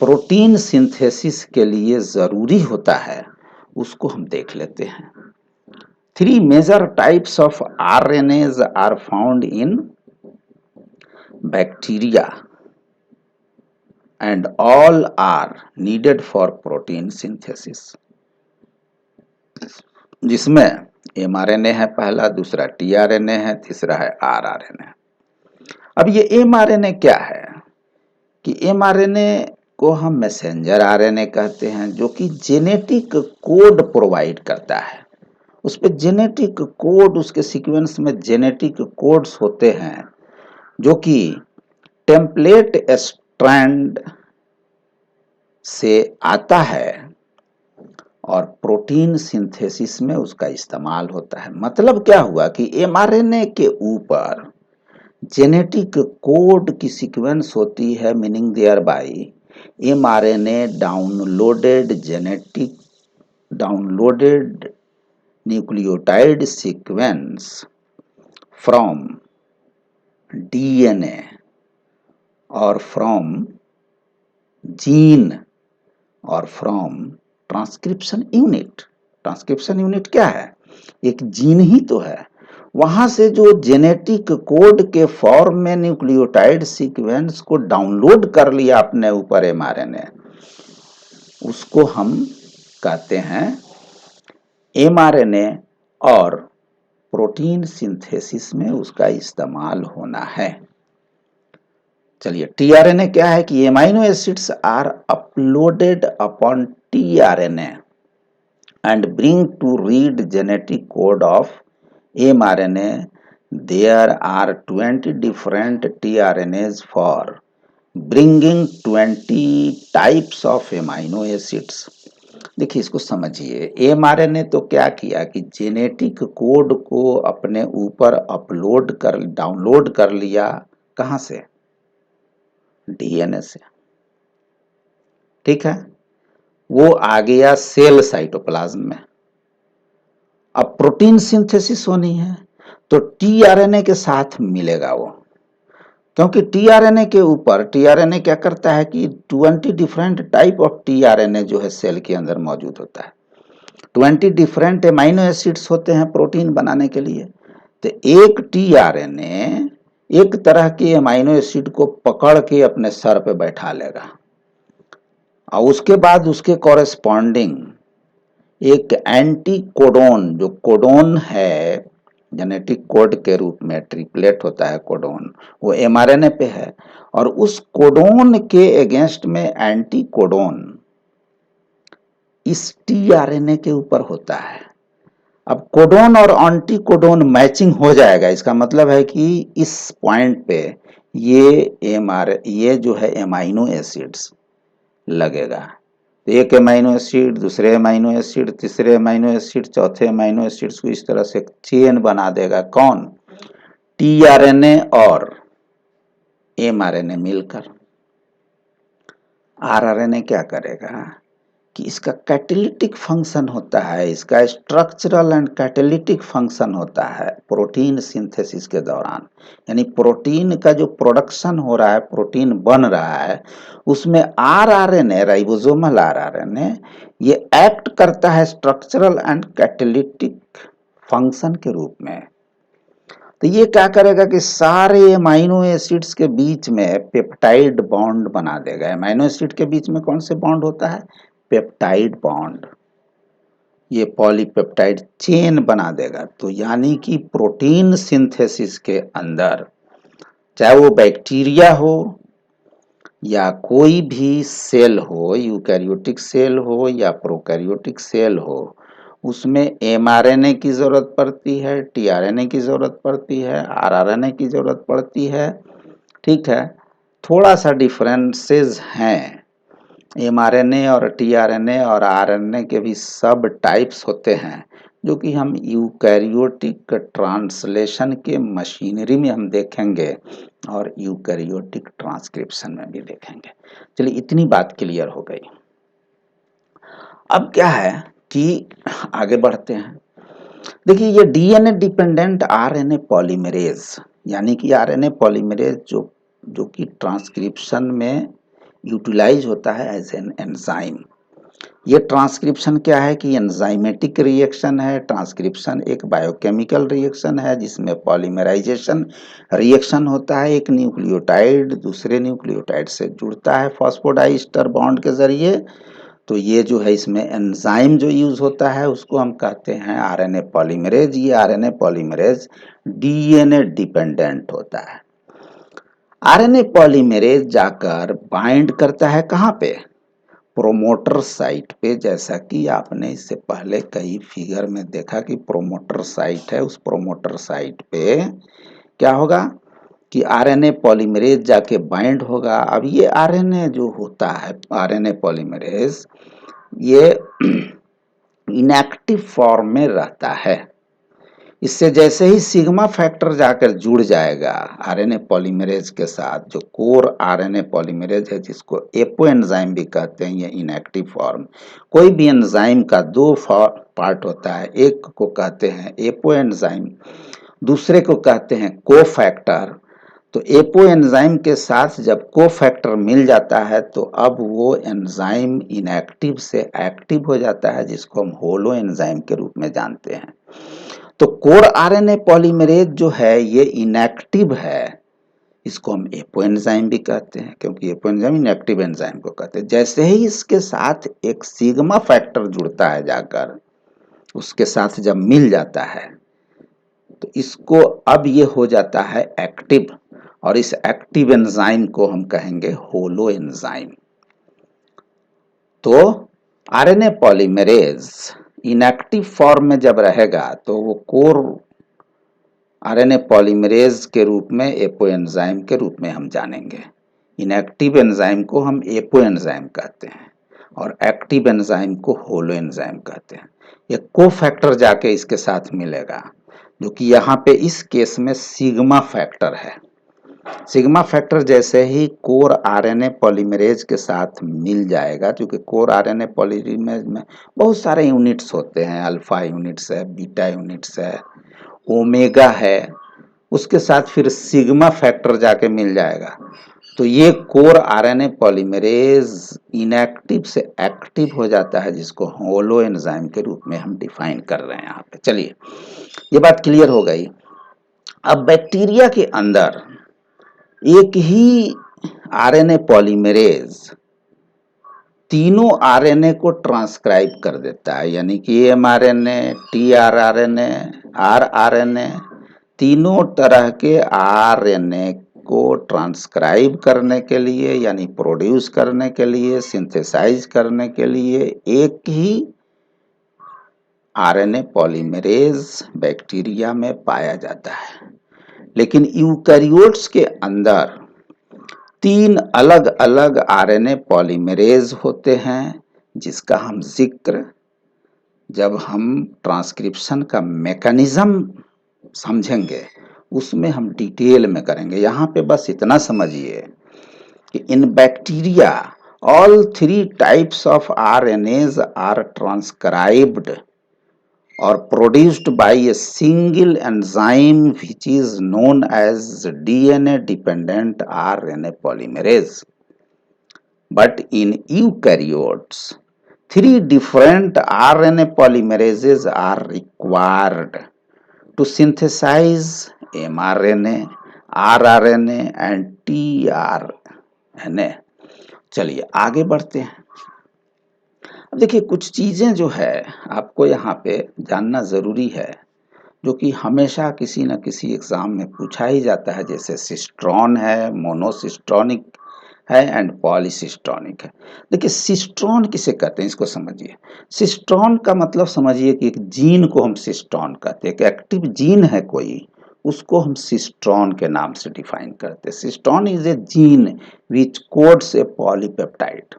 प्रोटीन सिंथेसिस के लिए ज़रूरी होता है उसको हम देख लेते हैं। 3 major types of RNAs are found in bacteria and all are needed for protein synthesis, जिसमें mRNA है पहला, दूसरा tRNA है, तीसरा है rRNA। अब ये mRNA क्या है कि mRNA को हम मैसेंजर आरएनए कहते हैं, जो कि जेनेटिक कोड प्रोवाइड करता है। उस पे जेनेटिक कोड, उसके सीक्वेंस में जेनेटिक कोड्स होते हैं जो कि टेम्पलेट स्ट्रैंड से आता है और प्रोटीन सिंथेसिस में उसका इस्तेमाल होता है। मतलब क्या हुआ कि एमआरएनए के ऊपर जेनेटिक कोड की सीक्वेंस होती है, meaning there by mRNA downloaded nucleotide sequence from DNA और फ्रॉम जीन और from transcription unit. Transcription unit क्या है? एक जीन ही तो है। वहां से जो जेनेटिक कोड के फॉर्म में न्यूक्लियोटाइड सीक्वेंस को डाउनलोड कर लिया अपने ऊपर एमआरएनए, उसको हम कहते हैं एमआरएनए, और प्रोटीन सिंथेसिस में उसका इस्तेमाल होना है। चलिए टीआरएनए क्या है कि amino acids are uploaded upon tRNA and bring to read genetic code of mRNA. There are 20 different tRNAs for bringing 20 types of amino acids. देखिए इसको समझिए, एमआरएनए तो क्या किया कि जेनेटिक कोड को अपने ऊपर डाउनलोड कर लिया। कहां से? डीएनए से। ठीक है। वो आ गया सेल साइटोप्लाज्म में। अब प्रोटीन सिंथेसिस होनी है तो टीआरएनए के साथ मिलेगा वो, क्योंकि टीआरएनए के ऊपर टीआरएनए क्या करता है कि 20 डिफरेंट टाइप ऑफ टीआरएनए जो है सेल के अंदर मौजूद होता है। 20 डिफरेंट एमाइनो एसिड्स होते हैं प्रोटीन बनाने के लिए। तो एक टीआरएनए एक तरह के एमाइनो एसिड को पकड़ के अपने सर पे बैठा लेगा और उसके बाद उसके कॉरेस्पॉन्डिंग एक एंटी कोडोन, जो कोडोन है जेनेटिक कोड के रूप में ट्रिपलेट होता है कोडोन, वो एमआरएनए पे है और उस कोडोन के अगेंस्ट में एंटी कोडोन इस टीआरएनए के ऊपर होता है। अब कोडोन और एंटी कोडोन मैचिंग हो जाएगा, इसका मतलब है कि इस पॉइंट पे ये जो है एमाइनो एसिड्स लगेगा। एक अमाइनो एसिड, दूसरे अमाइनो एसिड, तीसरे अमाइनो एसिड, चौथे अमाइनो एसिड्स को इस तरह से चेन बना देगा। कौन? टीआरएनए और एमआरएनए मिलकर। आरआरएनए क्या करेगा कि इसका कैटेलिटिक फंक्शन होता है, इसका स्ट्रक्चरल एंड कैटेलिटिक फंक्शन होता है प्रोटीन सिंथेसिस के दौरान। यानी प्रोटीन का जो प्रोडक्शन हो रहा है, प्रोटीन बन रहा है, उसमें आरआरएनए, राइबोसोमल आरआरएनए, ये एक्ट करता है स्ट्रक्चरल एंड कैटेलिटिक फंक्शन के रूप में। तो ये क्या करेगा कि सारे एमाइनो एसिड्स के बीच में पेप्टाइड बॉन्ड बना देगा। एमाइनो एसिड के बीच में कौन से बॉन्ड होता है? Peptide bond. ये पॉलीपेप्टाइड चेन बना देगा। तो यानी कि प्रोटीन सिंथेसिस के अंदर, चाहे वो बैक्टीरिया हो या कोई भी सेल हो, यूकैरियोटिक सेल हो या प्रोकैरियोटिक सेल हो, उसमें एमआरएनए की जरूरत पड़ती है, टीआरएनए की जरूरत पड़ती है, आरआरएनए की जरूरत पड़ती है। ठीक है, थोड़ा सा डिफरेंसेस हैं। एमआरएनए और टीआरएनए और आरएनए के भी सब टाइप्स होते हैं, जो कि हम यूकैरियोटिक ट्रांसलेशन के मशीनरी में हम देखेंगे और यूकैरियोटिक ट्रांसक्रिप्शन में भी देखेंगे। चलिए, इतनी बात क्लियर हो गई। अब क्या है कि आगे बढ़ते हैं। देखिए, ये डीएनए डिपेंडेंट आरएनए पॉलीमरेज, यानी कि आरएनए पॉलीमरेज जो कि ट्रांसक्रिप्शन में यूटिलाइज होता है एज एन एंजाइम। ये ट्रांसक्रिप्शन क्या है कि एंजाइमेटिक रिएक्शन है। ट्रांसक्रिप्शन एक बायोकेमिकल रिएक्शन है जिसमें पॉलीमराइजेशन रिएक्शन होता है। एक न्यूक्लियोटाइड दूसरे न्यूक्लियोटाइड से जुड़ता है फॉस्फोडाइस्टर बॉन्ड के जरिए। तो ये जो है, इसमें एंजाइम जो यूज होता है उसको हम कहते हैं आरएनए पॉलीमरेज। ये आरएनए पॉलीमरेज डीएनए डिपेंडेंट होता है। आरएनए पॉलीमरेज जाकर बाइंड करता है कहाँ पे? प्रोमोटर साइट पे। जैसा कि आपने इससे पहले कई फिगर में देखा कि प्रोमोटर साइट है, उस प्रोमोटर साइट पे क्या होगा कि आरएनए पॉलीमरेज जाके बाइंड होगा। अब ये आरएनए जो होता है, आरएनए पॉलीमरेज, ये इनएक्टिव फॉर्म में रहता है। इससे जैसे ही सिग्मा फैक्टर जाकर जुड़ जाएगा आरएनए पॉलीमरेज के साथ, जो कोर आरएनए पॉलीमरेज है जिसको एपो एंजाइम भी कहते हैं, ये इनएक्टिव फॉर्म। कोई भी एंजाइम का दो पार्ट होता है, एक को कहते हैं एपो एंजाइम, दूसरे को कहते हैं कोफैक्टर। तो एपो एंजाइम के साथ जब कोफैक्टर मिल जाता है तो अब वो एंजाइम इनएक्टिव से एक्टिव हो जाता है, जिसको हम होलो एंजाइम के रूप में जानते हैं। तो कोर आरएनए पॉलीमरेज जो है ये इनएक्टिव है, इसको हम एपो एंजाइम भी कहते हैं, क्योंकि एपो एंजाइम इनएक्टिव एंजाइम को कहते हैं। जैसे ही इसके साथ एक सिग्मा फैक्टर जुड़ता है जाकर, उसके साथ जब मिल जाता है तो इसको अब ये हो जाता है एक्टिव, और इस एक्टिव एंजाइम को हम कहेंगे होलो एंजाइम। तो आरएनए पॉलीमरेज इनएक्टिव फॉर्म में जब रहेगा तो वो कोर आरएनए पॉलीमरेज के रूप में एपो एंजाइम के रूप में हम जानेंगे। इनएक्टिव एंजाइम को हम एपो एंजाइम कहते हैं और एक्टिव एंजाइम को होलो एंजाइम कहते हैं। ये कोफैक्टर जाके इसके साथ मिलेगा, जो कि यहाँ पे इस केस में सिग्मा फैक्टर है। सिग्मा फैक्टर जैसे ही कोर आरएनए पॉलीमरेज के साथ मिल जाएगा, क्योंकि कोर आरएनए पॉलीमरेज में बहुत सारे यूनिट्स होते हैं, अल्फा यूनिट्स है, बीटा यूनिट्स है, ओमेगा है, उसके साथ फिर सिग्मा फैक्टर जाके मिल जाएगा। तो ये कोर आरएनए पॉलीमरेज इनएक्टिव से एक्टिव हो जाता है, जिसको होलो एंजाइम के रूप में हम डिफाइन कर रहे हैं यहाँ पे। चलिए, ये बात क्लियर हो गई। अब बैक्टीरिया के अंदर एक ही आरएनए पॉलीमरेज तीनों आरएनए को ट्रांसक्राइब कर देता है, यानी कि एमआरएनए, टीआरआरएनए, आरआरएनए, तीनों तरह के आरएनए को ट्रांसक्राइब करने के लिए, यानी प्रोड्यूस करने के लिए, सिंथेसाइज करने के लिए एक ही आरएनए पॉलीमरेज बैक्टीरिया में पाया जाता है। लेकिन यूकैरियोट्स के अंदर 3 अलग अलग आरएनए पॉलीमरेज होते हैं, जिसका हम जिक्र जब हम ट्रांसक्रिप्शन का मैकेनिज्म समझेंगे उसमें हम डिटेल में करेंगे। यहाँ पे बस इतना समझिए कि इन bacteria all 3 types of RNAs are transcribed or produced by a single enzyme which is known as DNA dependent RNA polymerase. But in eukaryotes, 3 different RNA polymerases are required to synthesize mRNA, rRNA and tRNA. चलिए आगे बढ़ते हैं। अब देखिए, कुछ चीजें जो है आपको यहाँ पे जानना जरूरी है, जो कि हमेशा किसी न किसी एग्जाम में पूछा ही जाता है, जैसे सिस्ट्रॉन है, मोनोसिस्ट्रॉनिक है एंड पॉलीसिस्ट्रॉनिक है। देखिए, सिस्ट्रॉन किसे कहते हैं इसको समझिए। सिस्ट्रॉन का मतलब समझिए कि एक जीन को हम सिस्ट्रॉन कहते हैं, एक एक्टिव जीन है कोई, उसको हम सिस्ट्रॉन के नाम से डिफाइन करते हैं। Cistron is a gene which codes A polypeptide.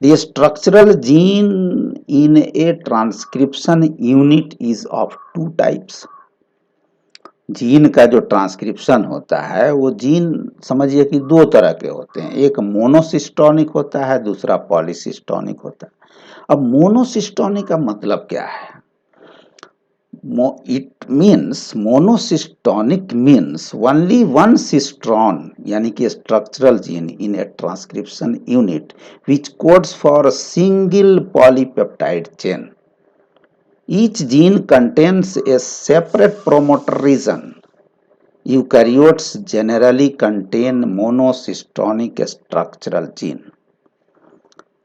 The structural gene in a transcription unit is of 2 types. Gene का जो ट्रांसक्रिप्शन होता है वो जीन समझिए कि 2 तरह के होते हैं, एक मोनोसिस्टोनिक होता है, दूसरा पॉलीसिस्टोनिक होता है। अब मोनोसिस्टोनिक का मतलब क्या है? It means monocystonic means only one cistron, यानी कि structural gene in a transcription unit which codes for a single polypeptide chain. Each gene contains a separate promoter region. Eukaryotes generally contain monocystonic structural gene.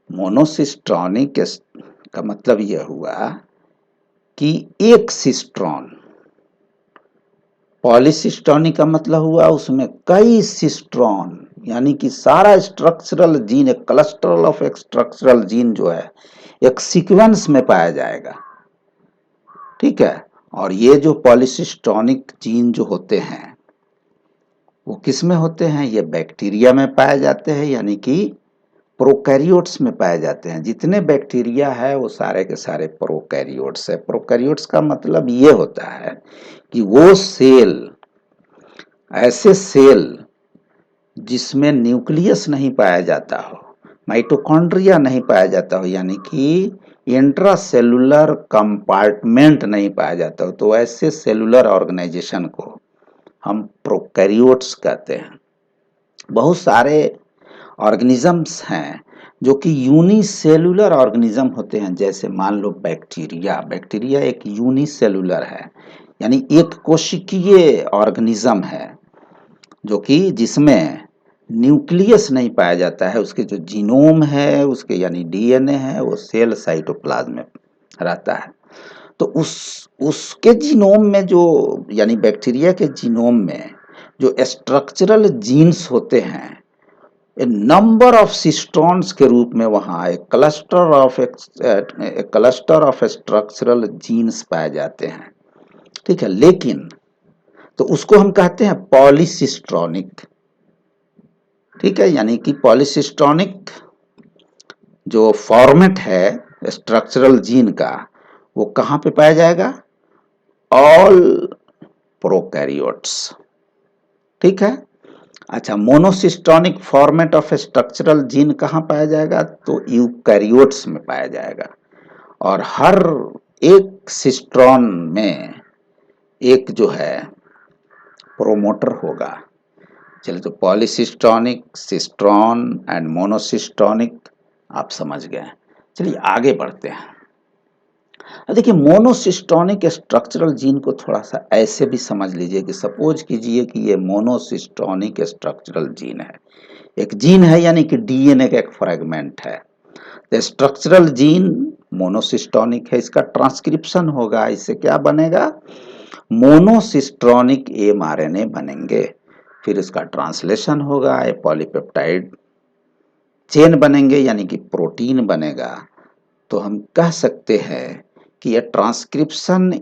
Monocystonic का मतलब यह हुआ कि एक cistron. पॉलीसिस्टोनिक का मतलब हुआ उसमें कई सिस्ट्रॉन, यानी कि सारा स्ट्रक्चरल जीन, एक क्लस्टर ऑफ स्ट्रक्चरल जीन जो है एक सीक्वेंस में पाया जाएगा। ठीक है। और ये जो पॉलीसिस्टोनिक जीन जो होते हैं वो किस में होते हैं? ये बैक्टीरिया में पाए जाते हैं, यानी कि प्रोकैरियोट्स में पाए जाते हैं। जितने बैक्टीरिया है वो सारे के सारे प्रोकैरियोट्स है। प्रोकैरियोट्स का मतलब ये होता है कि वो सेल, ऐसे सेल जिसमें न्यूक्लियस नहीं पाया जाता हो, माइटोकॉन्ड्रिया नहीं पाया जाता हो, यानी कि इंट्रासेलुलर कंपार्टमेंट नहीं पाया जाता हो, तो ऐसे सेलुलर ऑर्गेनाइजेशन को हम प्रोकैरियोट्स कहते हैं। बहुत सारे ऑर्गेनिजम्स हैं जो कि यूनिसेलुलर ऑर्गेनिज्म होते हैं, जैसे मान लो बैक्टीरिया। बैक्टीरिया एक यूनिसेलुलर है, यानी एक कोशिकीय ऑर्गेनिज्म है, जो कि जिसमें न्यूक्लियस नहीं पाया जाता है। उसके जो जीनोम है, उसके यानी डीएनए है, वो सेल साइटोप्लाज्म में रहता है। तो उसके जीनोम में जो, यानी बैक्टीरिया के जीनोम में जो स्ट्रक्चरल जीन्स होते हैं, नंबर ऑफ सिस्ट्रॉन्स के रूप में वहां एक क्लस्टर ऑफ स्ट्रक्चरल जीन्स पाए जाते हैं। ठीक है। लेकिन तो उसको हम कहते हैं पॉलीसिस्ट्रॉनिक। ठीक है। यानी कि पॉलीसिस्ट्रॉनिक जो फॉर्मेट है स्ट्रक्चरल जीन का, वो कहां पे पाया जाएगा? All prokaryotes. ठीक है। अच्छा, monocistronic format of structural gene कहाँ पाया जाएगा? तो यूकैरियोट्स में पाया जाएगा। और हर एक सिस्ट्रॉन में एक जो है प्रोमोटर होगा। चलिए, तो पॉलीसिस्टोनिक, सिस्ट्रॉन एंड मोनोसिस्टोनिक आप समझ गए। चलिए आगे बढ़ते हैं। देखिए, मोनोसिस्टोनिक स्ट्रक्चरल जीन को थोड़ा सा ऐसे भी समझ लीजिए कि सपोज कीजिए कि ये मोनोसिस्टोनिक स्ट्रक्चरल जीन है। एक जीन है यानी कि डीएनए का एक फ्रेगमेंट है। तो स्ट्रक्चरल जीन मोनोसिस्टोनिक है, इसका ट्रांसक्रिप्शन होगा, इससे क्या बनेगा? मोनोसिस्टोनिक एमआरएनए बनेंगे। फिर इसका ट्रांसलेशन होगा, ये पॉलीपेप्टाइड चेन बनेंगे यानी कि प्रोटीन बनेगा। तो हम कह सकते हैं कि ये transcription,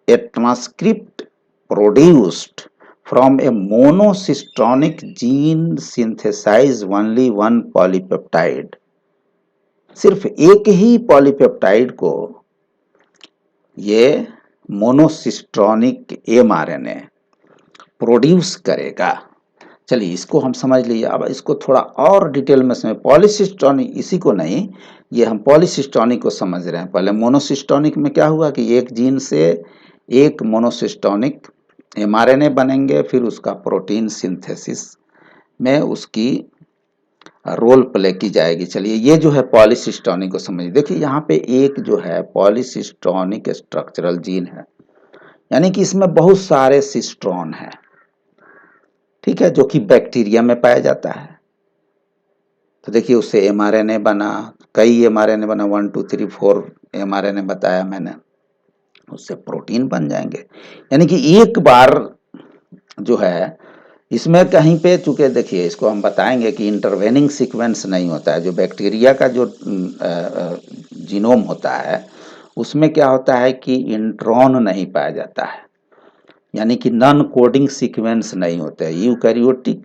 A transcript produced from a monosystonic gene synthesize only one polypeptide। सिर्फ एक ही पॉलीपेप्टाइड को ये मोनोसिस्टोनिक एमआरएनए प्रोड्यूस करेगा। चलिए, इसको हम समझ लिए। अब इसको थोड़ा और डिटेल में समझ। पॉलीसिस्टोनिक इसी को नहीं, ये हम पॉलीसिस्टोनिक को समझ रहे हैं। पहले मोनोसिस्टोनिक में क्या हुआ कि एक जीन से एक मोनोसिस्टोनिक एमआरएनए बनेंगे, फिर उसका प्रोटीन सिंथेसिस में उसकी रोल प्ले की जाएगी। चलिए, ये जो है पॉलीसिस्टोनिक को समझिए। देखिए, यहाँ पे एक जो है पॉलीसिस्टोनिक स्ट्रक्चरल जीन है, यानी कि इसमें बहुत सारे सिस्ट्रॉन है, ठीक है, जो कि बैक्टीरिया में पाया जाता है। तो देखिए, उससे एमआरएनए बना, कई एमआरएनए बना, 1 2 3 4 एमआरएनए बताया मैंने, उससे प्रोटीन बन जाएंगे। यानी कि एक बार जो है इसमें कहीं पे, चूंकि देखिए इसको हम बताएंगे कि इंटरवेनिंग सीक्वेंस नहीं होता है। जो बैक्टीरिया का जो जीनोम होता है उसमें क्या होता है कि इंट्रॉन नहीं पाया जाता है, यानी कि नॉन कोडिंग सीक्वेंस नहीं होते हैं। यूकैरियोटिक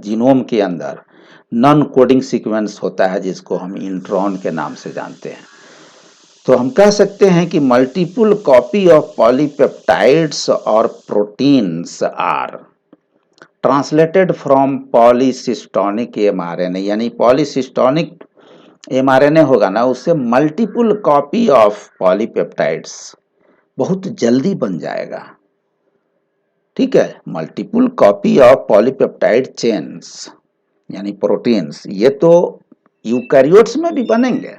जीनोम के अंदर नॉन कोडिंग सीक्वेंस होता है, जिसको हम इंट्रॉन के नाम से जानते हैं। तो हम कह सकते हैं कि मल्टीपल कॉपी ऑफ पॉलीपेप्टाइड्स और proteins are translated from polycistronic mRNA, यानी पॉलीसिस्टोनिक एमआरएनए होगा ना, उससे मल्टीपल कॉपी ऑफ पॉलीपेप्टाइड्स बहुत जल्दी बन जाएगा। ठीक है, multiple copy of polypeptide chains यानी प्रोटीन्स, ये तो यूकैरियोट्स में भी बनेंगे,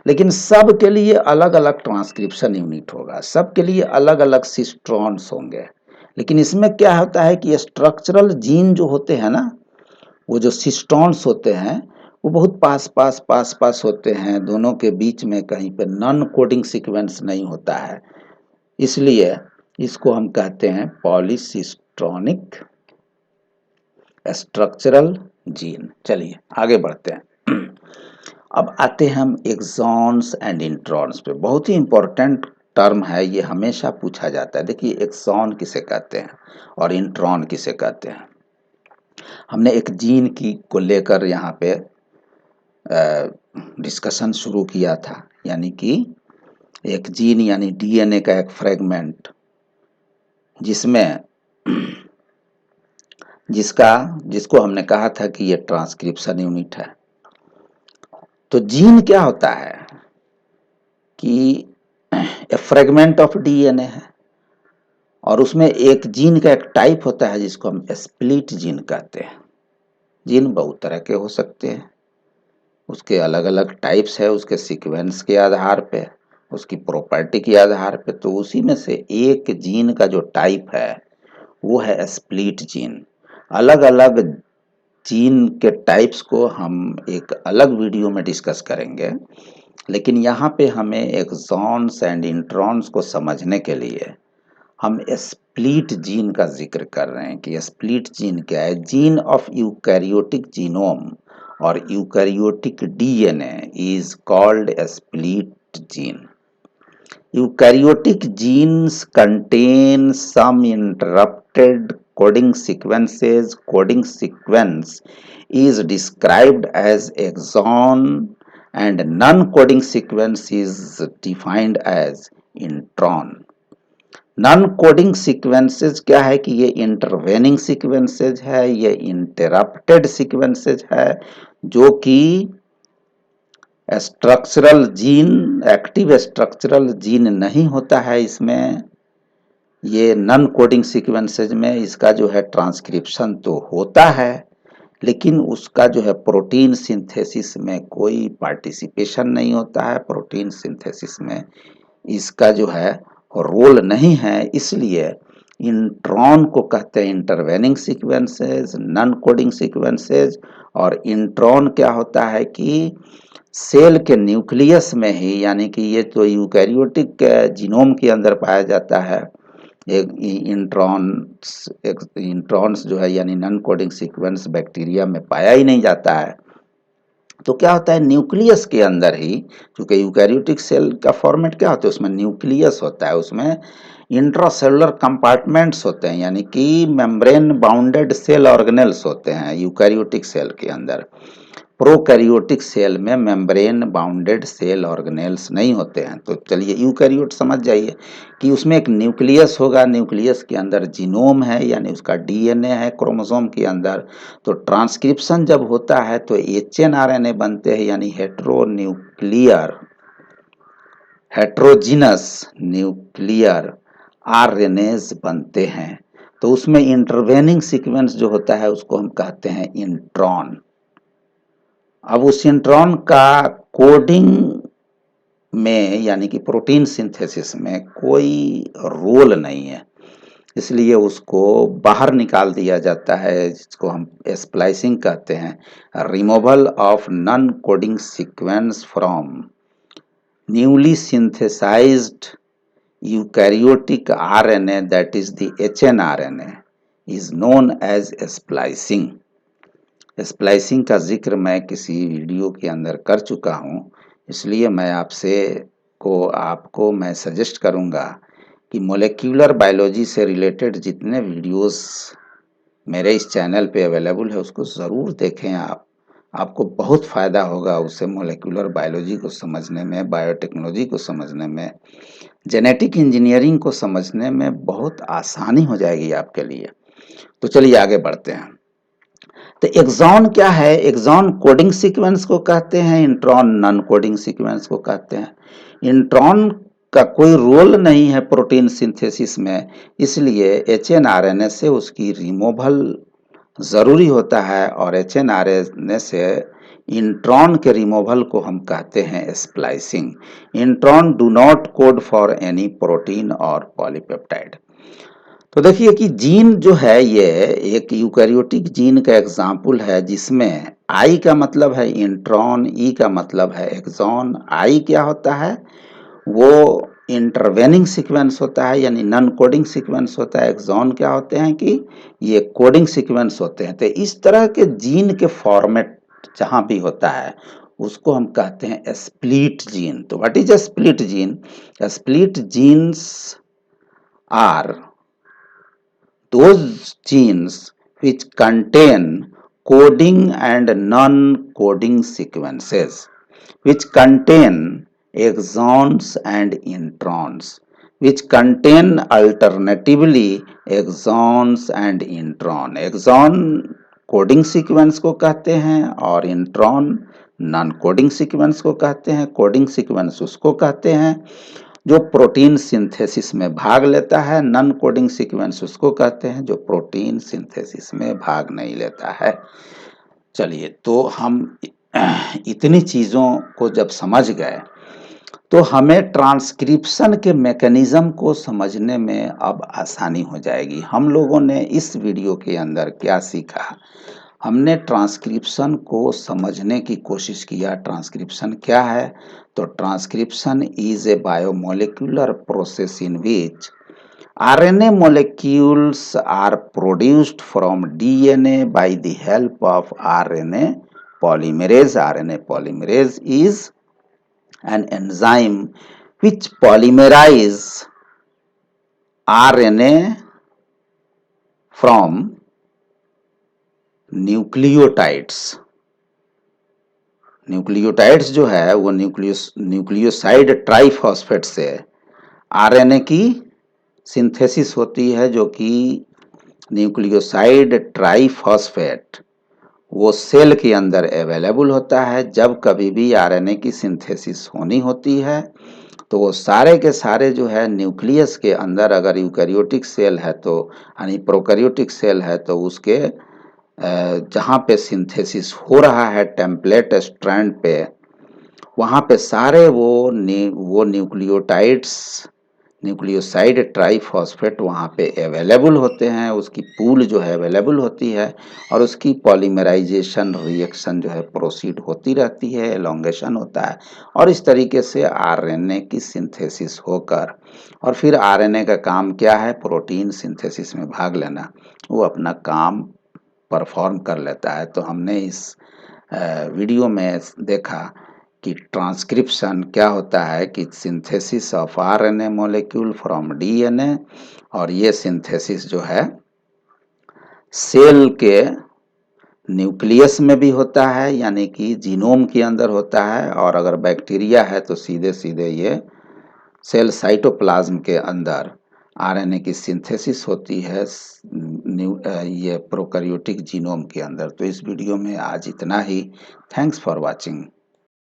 लेकिन सब के लिए अलग अलग ट्रांसक्रिप्शन यूनिट होगा, सब के लिए अलग अलग सिस्ट्रॉन्स होंगे। लेकिन इसमें क्या होता है कि स्ट्रक्चरल जीन जो होते हैं ना, वो जो सिस्ट्रॉन्स होते हैं वो बहुत पास पास पास पास होते हैं, दोनों के बीच में कहीं पे नॉन कोडिंग सीक्वेंस नहीं होता है, इसलिए इसको हम कहते हैं पॉलीसिस्टोनिक स्ट्रक्चरल जीन। चलिए आगे बढ़ते हैं। अब आते हैं हम एक्सॉन्स एंड इंट्रॉन्स पे। बहुत ही इंपॉर्टेंट टर्म है ये, हमेशा पूछा जाता है। देखिए, एक्सॉन किसे कहते हैं और इंट्रॉन किसे कहते हैं। हमने एक जीन की को लेकर यहाँ पे डिस्कशन शुरू किया था, यानी कि एक जीन यानी डीएनए का एक फ्रेगमेंट, जिसमें जिसको हमने कहा था कि ये ट्रांसक्रिप्शन यूनिट है। तो जीन क्या होता है कि ए फ्रेगमेंट ऑफ डीएनए है, और उसमें एक जीन का एक टाइप होता है जिसको हम स्प्लिट जीन कहते हैं। जीन बहुत तरह के हो सकते हैं, उसके अलग अलग टाइप्स है, उसके सीक्वेंस के आधार पे, उसकी प्रॉपर्टी के आधार पे। तो उसी में से एक जीन का जो टाइप है वो है स्प्लिट जीन। अलग अलग जीन के टाइप्स को हम एक अलग वीडियो में डिस्कस करेंगे, लेकिन यहाँ पे हमें एक्सॉन्स एंड इंट्रॉन्स को समझने के लिए हम स्प्लिट जीन का जिक्र कर रहे हैं कि स्प्लिट जीन क्या है। जीन ऑफ यूकैरियोटिक जीनोम और eukaryotic DNA is called split gene. Eukaryotic genes contain some interrupted coding sequences. Coding sequence is described as exon and non-coding sequence is defined as intron. Non coding sequences क्या है कि ये intervening sequences है, ये interrupted sequences है, जो कि structural gene, active structural gene नहीं होता है इसमें। ये नॉन कोडिंग सीक्वेंसेज में इसका जो है ट्रांसक्रिप्शन तो होता है, लेकिन उसका जो है प्रोटीन सिंथेसिस में कोई पार्टिसिपेशन नहीं होता है, प्रोटीन सिंथेसिस में इसका जो है रोल नहीं है। इसलिए इंट्रॉन को कहते हैं intervening sequences, non coding sequences. और इंट्रॉन क्या होता है कि सेल के न्यूक्लियस में ही, यानी कि ये तो यूकैरियोटिक जीनोम के अंदर पाया जाता है, एक इंट्रॉन्स जो है यानी नॉन कोडिंग सीक्वेंस बैक्टीरिया में पाया ही नहीं जाता है। तो क्या होता है न्यूक्लियस के अंदर ही, क्योंकि यूकैरियोटिक सेल का फॉर्मेट क्या होता है, उसमें न्यूक्लियस होता है, उसमें इंट्रासेलुलर कंपार्टमेंट्स होते हैं, यानी कि मेम्ब्रेन बाउंडेड सेल ऑर्गेनेल्स होते हैं यूकैरियोटिक सेल के अंदर। प्रोकैरियोटिक सेल में मेम्ब्रेन बाउंडेड सेल ऑर्गेनेल्स नहीं होते हैं। तो चलिए यूकैरियोट समझ जाइए कि उसमें एक न्यूक्लियस होगा, न्यूक्लियस के अंदर जीनोम है यानी उसका डीएनए है क्रोमोसोम के अंदर। तो ट्रांसक्रिप्शन जब होता है तो एचएनआरएनए बनते हैं, यानी हेट्रोजीनस न्यूक्लियर आरएनएज बनते हैं। तो उसमें इंटरवेनिंग सीक्वेंस जो होता है उसको हम कहते हैं इंट्रॉन। अब उस इंट्रॉन का कोडिंग में यानी कि प्रोटीन सिंथेसिस में कोई रोल नहीं है, इसलिए उसको बाहर निकाल दिया जाता है, जिसको हम स्प्लाइसिंग कहते हैं, removal of non coding sequence from newly synthesised eukaryotic RNA that is the hnRNA is known as splicing. Splicing का जिक्र मैं किसी वीडियो के अंदर कर चुका हूँ, इसलिए मैं आपको मैं सजेस्ट करूँगा कि मोलेक्यूलर बायोलॉजी से रिलेटेड जितने वीडियोस मेरे इस चैनल पे अवेलेबल है उसको ज़रूर देखें आप। आपको बहुत फ़ायदा होगा उससे, मोलेक्यूलर बायोलॉजी को समझने में, बायोटेक्नोलॉजी को समझने में, जेनेटिक इंजीनियरिंग को समझने में बहुत आसानी हो जाएगी आपके लिए। तो चलिए आगे बढ़ते हैं। तो एक्सॉन क्या है? एक्सॉन कोडिंग सीक्वेंस को कहते हैं, इंट्रॉन नॉन कोडिंग सीक्वेंस को कहते हैं। इंट्रॉन का कोई रोल नहीं है प्रोटीन सिंथेसिस में, इसलिए एचएनआरएनए से उसकी रिमूवल ज़रूरी होता है, और एचएनआरएनए से इंट्रॉन के रिमूवल को हम कहते हैं splicing. Intron do not code for any protein और पॉलीपेप्टाइड। तो देखिए कि जीन जो है ये एक यूकैरियोटिक जीन का एग्जाम्पल है, जिसमें आई का मतलब है इंट्रॉन, ई का मतलब है एक्सॉन। आई क्या होता है? वो इंटरवेनिंग सीक्वेंस होता है, यानी नॉन कोडिंग सीक्वेंस होता है। एक्सॉन क्या होते हैं कि ये कोडिंग सीक्वेंस होते हैं। तो इस तरह के जीन के फॉर्मेट जहाँ भी होता है उसको हम कहते हैं स्प्लिट जीन। तो what is a split gene? Split genes are those genes which contain coding and non-coding sequences, which contain exons and introns, which contain alternatively exons and intron। exon coding sequence को कहते हैं और intron non coding sequence को कहते हैं। Coding sequence उसको कहते हैं जो प्रोटीन सिंथेसिस में भाग लेता है, नॉन कोडिंग सीक्वेंस उसको कहते हैं जो प्रोटीन सिंथेसिस में भाग नहीं लेता है। चलिए, तो हम इतनी चीज़ों को जब समझ गए तो हमें ट्रांसक्रिप्शन के मैकेनिज्म को समझने में अब आसानी हो जाएगी। हम लोगों ने इस वीडियो के अंदर क्या सीखा? हमने ट्रांसक्रिप्शन को समझने की कोशिश किया। ट्रांसक्रिप्शन क्या है? तो transcription is a biomolecular process in which RNA molecules are produced from DNA by the help of RNA polymerase. RNA polymerase is an enzyme which polymerize RNA from nucleotides. Nucleotides जो है वो nucleoside triphosphate से RNA की synthesis होती है जो कि nucleoside triphosphate वो सेल के अंदर अवेलेबल होता है। जब कभी भी आरएनए की सिंथेसिस होनी होती है तो वो सारे के सारे जो है न्यूक्लियस के अंदर, अगर यूकैरियोटिक सेल है तो यानी प्रोकैरियोटिक सेल है तो उसके जहाँ पे सिंथेसिस हो रहा है टेम्पलेट स्ट्रैंड पे, वहाँ पे सारे वो न्यूक्लियोटाइड्स, न्यूक्लियोसाइड ट्राइफॉस्फेट वहाँ पे अवेलेबल होते हैं, उसकी पूल जो है अवेलेबल होती है और उसकी पॉलीमराइजेशन रिएक्शन जो है प्रोसीड होती रहती है, एलोंगेशन होता है और इस तरीके से आरएनए की सिंथेसिस होकर, और फिर आरएनए का काम क्या है, प्रोटीन सिंथेसिस में भाग लेना, वो अपना काम परफॉर्म कर लेता है। तो हमने इस वीडियो में देखा कि ट्रांसक्रिप्शन क्या होता है, कि synthesis of RNA molecule from DNA, और ये सिंथेसिस जो है सेल के न्यूक्लियस में भी होता है यानी कि जीनोम के अंदर होता है, और अगर बैक्टीरिया है तो सीधे सीधे ये सेल साइटोप्लाज्म के अंदर आरएनए की सिंथेसिस होती है ये प्रोकैरियोटिक जीनोम के अंदर। तो इस वीडियो में आज इतना ही। Thanks for watching.